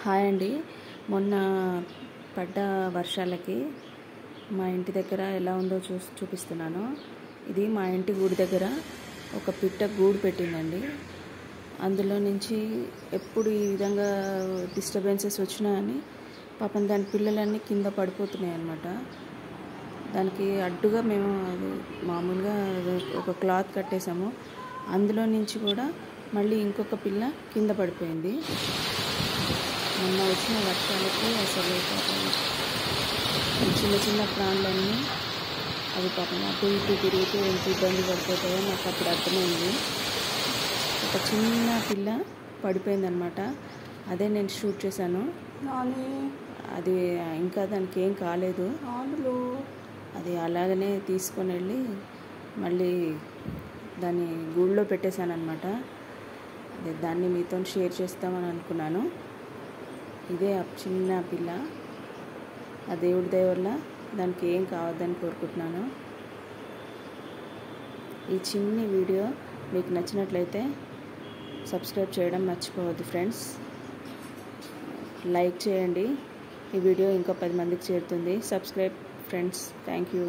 Hi అండి. మొన్న పడ్డ వర్షాలకి మా ఇంటి దగ్గర ఎలా ఉందో చూపిస్తున్నాను. ఇది మా ఇంటి గూడు దగ్గర ఒక పిట్ట గూడు పెట్టిందండి. అందులో నుంచి ఎప్పుడు ఈ విధంగా డిస్టర్బెన్సెస్ వచ్చినా అని పాపం దాని పిల్లలన్నీ కింద పడిపోతున్నాయి అన్నమాట. దానికి అడ్డుగా మేము అది మామూలుగా ఒక క్లాత్ కట్టేసాము. అందులో నుంచి కూడా మళ్ళీ ఇంకొక పిల్ల కింద పడిపోయింది. మొన్న వచ్చిన వర్షాలకి అసలు పాపం చిన్న చిన్న ప్రాణులన్నీ అవి పాపం అటు ఇటు తిరుగుతూ ఎంత ఇబ్బంది పడిపోతాయో నాకు అప్పుడు అర్థమైంది. ఒక చిన్న పిల్ల పడిపోయిందనమాట. అదే నేను షూట్ చేశాను. అది ఇంకా దానికి ఏం కాలేదు. అది అలాగనే తీసుకొని వెళ్ళి మళ్ళీ దాన్ని గూళ్ళో పెట్టేశాను అనమాట. అదే దాన్ని మీతో షేర్ చేస్తామని అనుకున్నాను. ఇదే చిన్న పిల్ల. ఆ దేవుడి దయ వల్ల దానికి ఏం కావద్దని కోరుకుంటున్నాను. ఈ చిన్ని వీడియో మీకు నచ్చినట్లయితే సబ్స్క్రైబ్ చేయడం మర్చిపోవద్దు ఫ్రెండ్స్. లైక్ చేయండి. ఈ వీడియో ఇంకా 10 మందికి చేరుతుంది. Subscribe friends. Thank you.